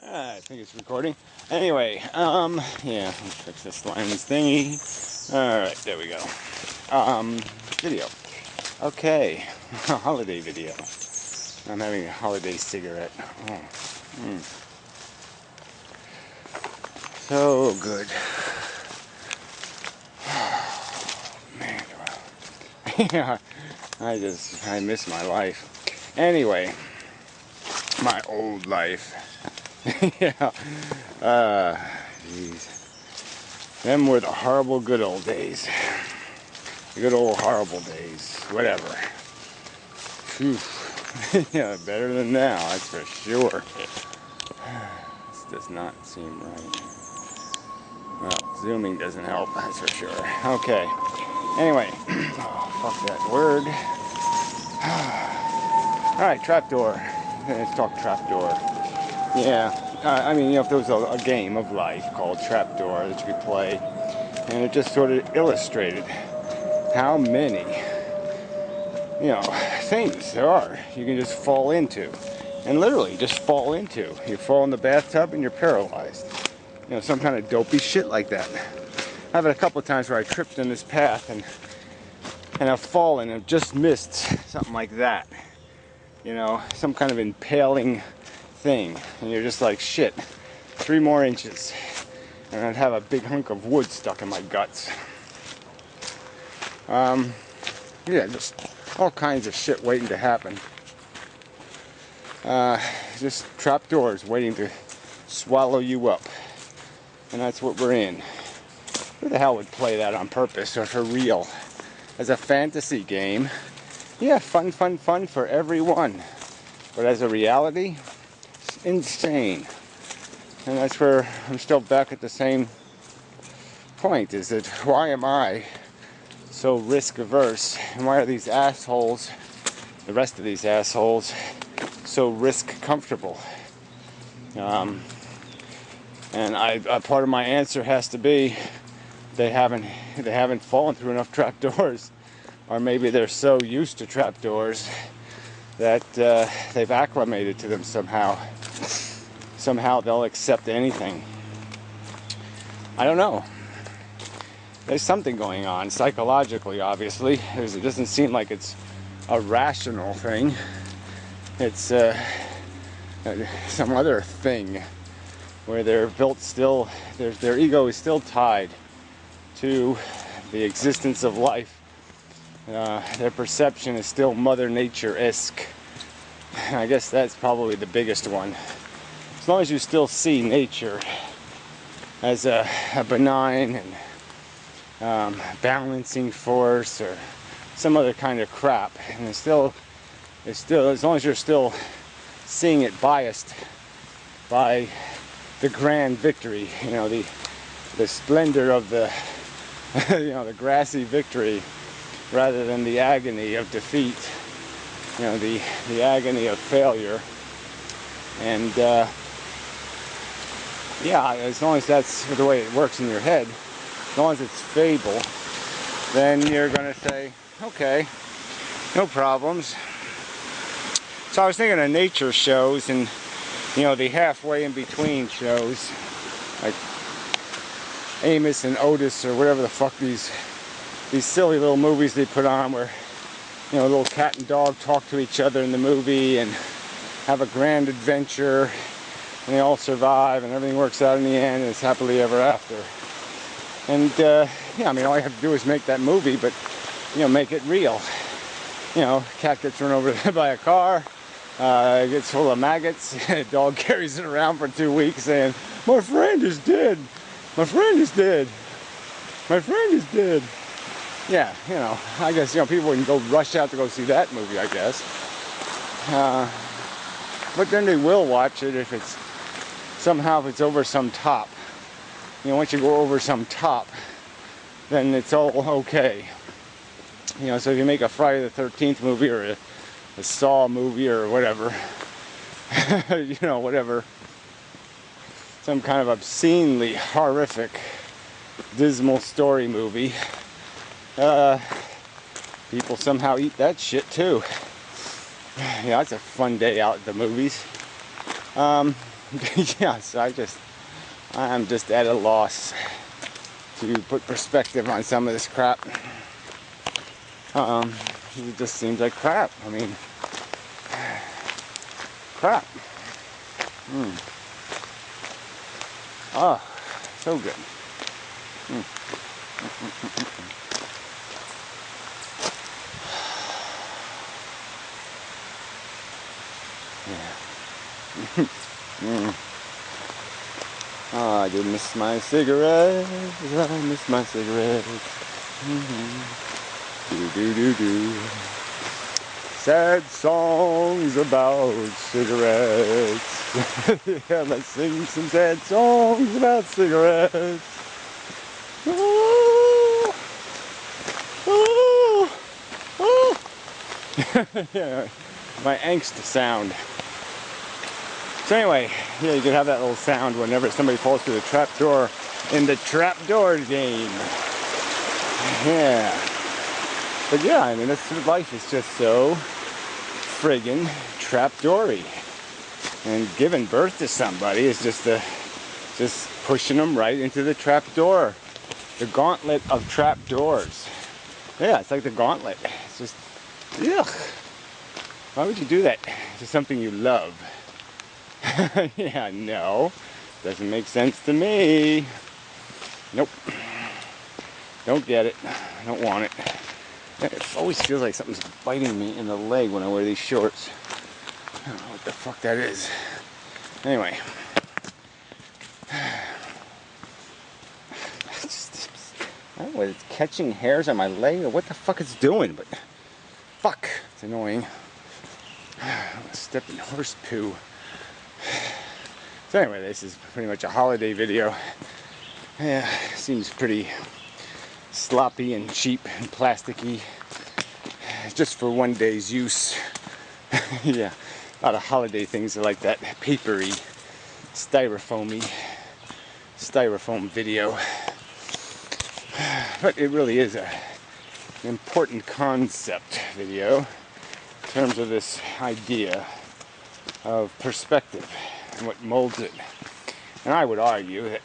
I think it's recording. Anyway, yeah, let's fix this lens thingy. Alright, there we go. Video. Okay, holiday video. I'm having a holiday cigarette. Oh, so good. Man, yeah, I miss my life. Anyway, my old life. Yeah, geez. Them were the horrible good old days. The good old horrible days. Whatever. Whew. Yeah, better than now, that's for sure. This does not seem right. Well, zooming doesn't help, that's for sure. Okay. Anyway, oh, fuck that word. Alright, trapdoor. Let's talk trapdoor. Yeah, I mean, if there was a game of life called Trapdoor that you could play, and it just sort of illustrated how many, things there are you can just fall into, and literally just fall into. You fall in the bathtub and you're paralyzed. Some kind of dopey shit like that. I've had a couple of times where I tripped in this path and I've fallen and just missed something like that. Some kind of impaling thing, and you're just like, shit, 3 more inches and I'd have a big hunk of wood stuck in my guts. Yeah, just all kinds of shit waiting to happen. Just trapdoors waiting to swallow you up, and that's what we're in. Who the hell would play that on purpose or for real? As a fantasy game, yeah, fun for everyone, but as a reality, insane. And that's where I'm still back at the same point, is that why am I so risk averse, and why are these assholes, the rest of these assholes, so risk comfortable? And part of my answer has to be they haven't fallen through enough trapdoors, or maybe they're so used to trapdoors that they've acclimated to them somehow. Somehow they'll accept anything. I don't know. There's something going on psychologically, obviously. It doesn't seem like it's a rational thing. It's some other thing where they're built still, their ego is still tied to the existence of life. Their perception is still Mother Nature-esque. I guess that's probably the biggest one. As long as you still see nature as a benign and balancing force or some other kind of crap, and it's still as long as you're still seeing it biased by the grand victory, the splendor of the the grassy victory, rather than the agony of defeat, the agony of failure. And yeah, as long as that's the way it works in your head, as long as it's fable, then you're going to say, okay, no problems. So I was thinking of nature shows and, the halfway in between shows, like Amos and Otis or whatever the fuck, these silly little movies they put on where, a little cat and dog talk to each other in the movie and have a grand adventure, and they all survive and everything works out in the end and it's happily ever after. And yeah, I mean, all you have to do is make that movie, but make it real. Cat gets run over by a car, gets full of maggots, dog carries it around for 2 weeks saying, my friend is dead, my friend is dead, my friend is dead. Yeah, I guess people wouldn't go rush out to go see that movie, I guess. But then they will watch it if it's over some top. Once you go over some top, then it's all okay. So if you make a Friday the 13th movie or a Saw movie or whatever, whatever, some kind of obscenely horrific, dismal story movie, people somehow eat that shit too. It's a fun day out at the movies. Yes, I'm just at a loss to put perspective on some of this crap. It just seems like crap. I mean, crap. Oh, so good. Yeah. Oh, I do miss my cigarettes. I miss my cigarettes. Do. Sad songs about cigarettes. Yeah, let's sing some sad songs about cigarettes. Ooh, ooh, ooh. Yeah, my angst sound. So anyway, yeah, you can have that little sound whenever somebody falls through the trap door in the trapdoor game. Yeah. But yeah, I mean, life is just so friggin' trapdoory. And giving birth to somebody is just pushing them right into the trapdoor. The gauntlet of trapdoors. Yeah, it's like the gauntlet. It's just, ugh. Why would you do that to something you love? Yeah, no. Doesn't make sense to me. Nope. Don't get it. I don't want it. It always feels like something's biting me in the leg when I wear these shorts. I don't know what the fuck that is. Anyway. I don't know whether it's catching hairs on my leg or what the fuck it's doing, but fuck, it's annoying. I'm stepping horse poo. So anyway, this is pretty much a holiday video. Yeah, seems pretty sloppy and cheap and plasticky. Just for one day's use. Yeah, a lot of holiday things are like that papery, styrofoam video. But it really is an important concept video in terms of this idea of perspective and what molds it. And I would argue that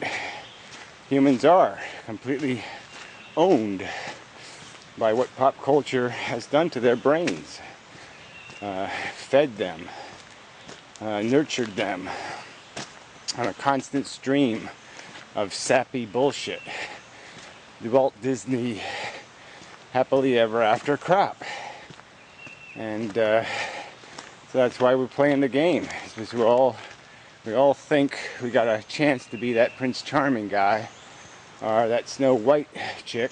humans are completely owned by what pop culture has done to their brains. Fed them, nurtured them on a constant stream of sappy bullshit. The Walt Disney happily ever after crap. And so that's why we're playing the game. Because we all think we got a chance to be that Prince Charming guy or that Snow White chick.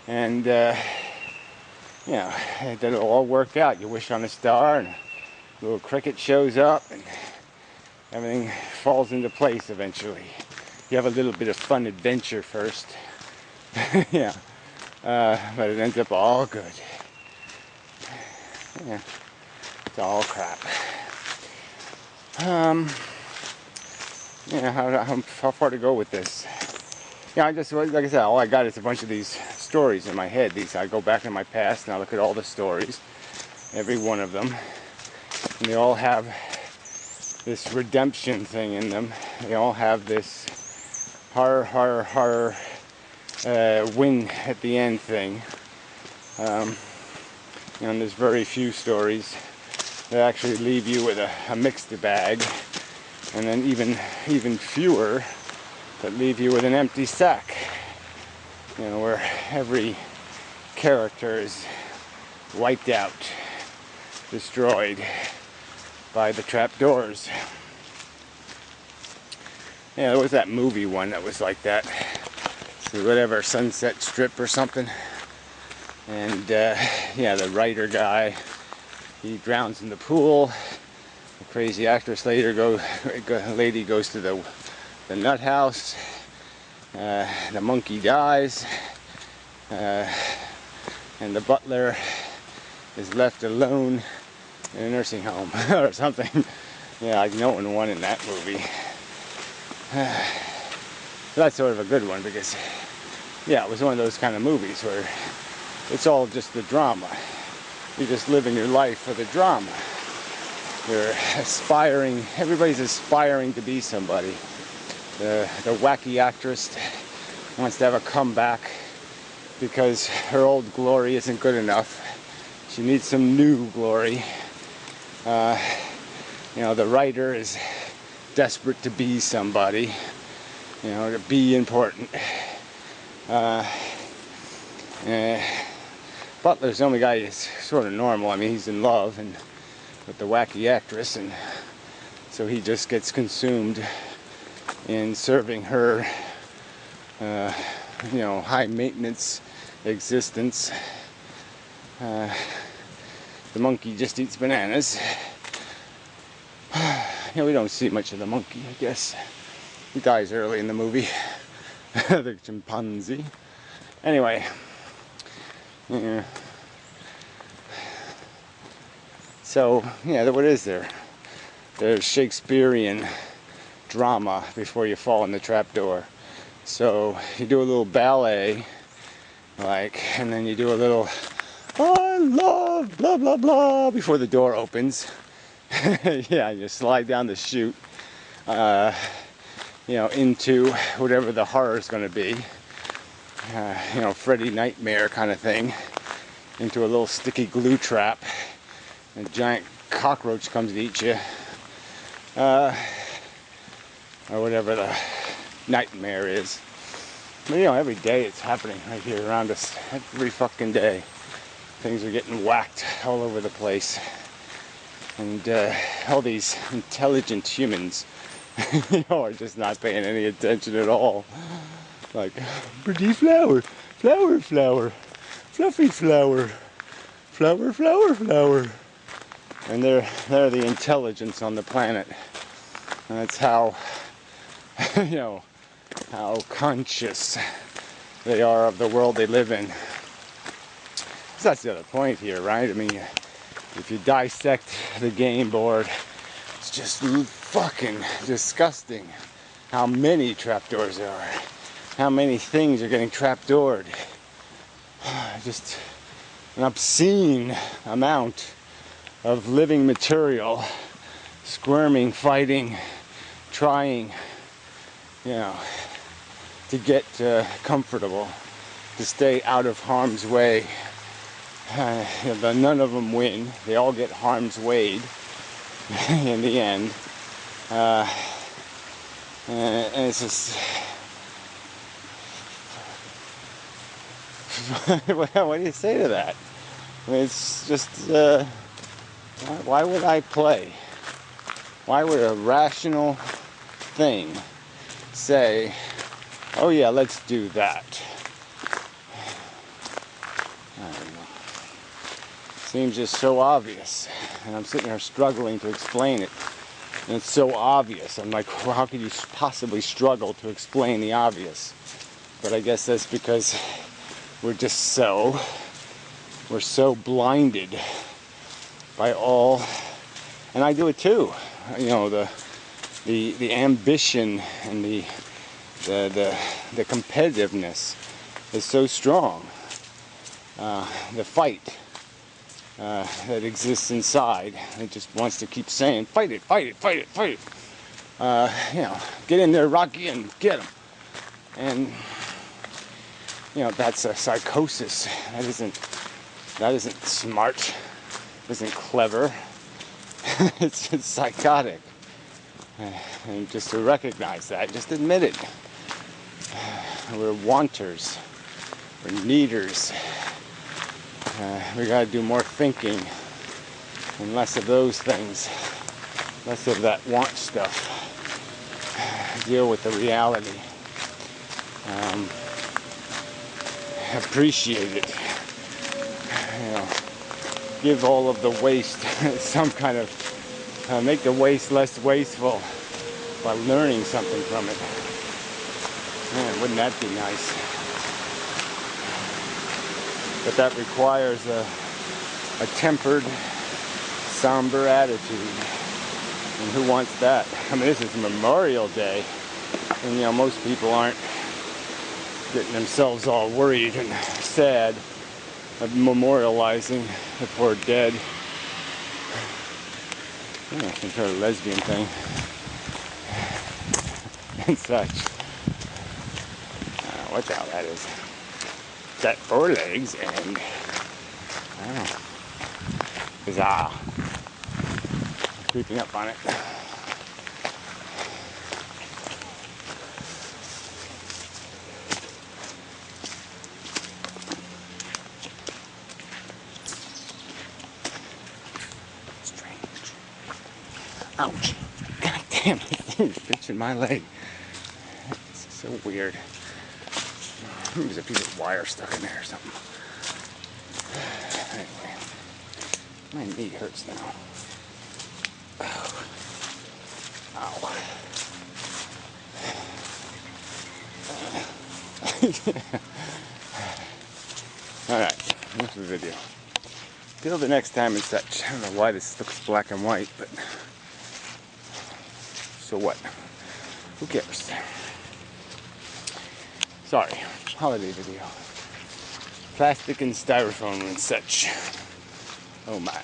And you know, it'll all work out. You wish on a star and a little cricket shows up and everything falls into place eventually. You have a little bit of fun adventure first. Yeah, but it ends up all good. Yeah, it's all crap. Yeah, how far to go with this? Yeah, I just, like I said, all I got is a bunch of these stories in my head. I go back in my past and I look at all the stories, every one of them, and they all have this redemption thing in them. They all have this horror win at the end thing. And there's very few stories that actually leave you with a mixed bag, and then even fewer that leave you with an empty sack. You know, where every character is wiped out, destroyed by the trapdoors. Yeah, there was that movie one that was like that. So whatever, Sunset Strip or something. And yeah, the writer guy, he drowns in the pool. The crazy actress lady goes to the nut house. The monkey dies. And the butler is left alone in a nursing home or something. Yeah, like no one won in that movie. So that's sort of a good one because, yeah, it was one of those kind of movies where it's all just the drama. You're just living your life for the drama. They're aspiring, everybody's aspiring to be somebody. The wacky actress wants to have a comeback because her old glory isn't good enough. She needs some new glory. You know, the writer is desperate to be somebody, you know, to be important. Butler's the only guy that's sort of normal. I mean, he's in love and with the wacky actress, and so he just gets consumed in serving her, you know, high maintenance existence. The monkey just eats bananas. You know, we don't see much of the monkey, I guess. He dies early in the movie. The chimpanzee. Anyway. Yeah. So, yeah, what is there? There's Shakespearean drama before you fall in the trapdoor. So, you do a little ballet, like, and then you do a little, I love blah blah blah before the door opens. Yeah, you slide down the chute, you know, into whatever the horror is going to be. You know, Freddy Nightmare kind of thing, into a little sticky glue trap. A giant cockroach comes to eat you, or whatever the nightmare is. But, you know, every day it's happening right here around us. Every fucking day, things are getting whacked all over the place, and all these intelligent humans, you know, are just not paying any attention at all. Like, pretty flower, flower, flower, fluffy flower, flower, flower, flower. And they're the intelligence on the planet. And that's how, you know, how conscious they are of the world they live in. So that's the other point here, right? I mean, if you dissect the game board, it's just fucking disgusting how many trapdoors there are. How many things are getting trapdoored. Just an obscene amount of living material, squirming, fighting, trying, you know, to get comfortable, to stay out of harm's way. But none of them win. They all get harm's wayed in the end. And it's just... What do you say to that? I mean, it's just... why would I play? Why would a rational thing say, oh yeah, let's do that? I don't know. Seems just so obvious. And I'm sitting here struggling to explain it. And it's so obvious. I'm like, well, how could you possibly struggle to explain the obvious? But I guess that's because we're so blinded by all, and I do it too. You know, the ambition and the competitiveness is so strong. The fight that exists inside, it just wants to keep saying, fight it, fight it, fight it, fight it. You know, get in there, Rocky, and get him. And you know, that's a psychosis. That isn't smart. Isn't clever. It's psychotic. And just to recognize that, just admit it. We're wanters. We're needers. We gotta do more thinking and less of those things. Less of that want stuff. Deal with the reality. Appreciate it. You know, give all of the waste some kind of, make the waste less wasteful by learning something from it. Man, wouldn't that be nice? But that requires a tempered, somber attitude. And who wants that? I mean, this is Memorial Day, and you know, most people aren't getting themselves all worried and sad of memorializing the poor dead. Yeah, some sort of lesbian thing and such. What the hell that is? It's got 4 legs and I don't know. Bizarre. Creeping up on it. Strange. Ouch. God damn, this thing is pinching my leg. This is so weird. There's a piece of wire stuck in there or something. Anyway, my knee hurts now. Oh. Ow. Alright, enough of the video. Build it next time and such. I don't know why this looks black and white, but so what? Who cares? Sorry, holiday video. Plastic and styrofoam and such. Oh my.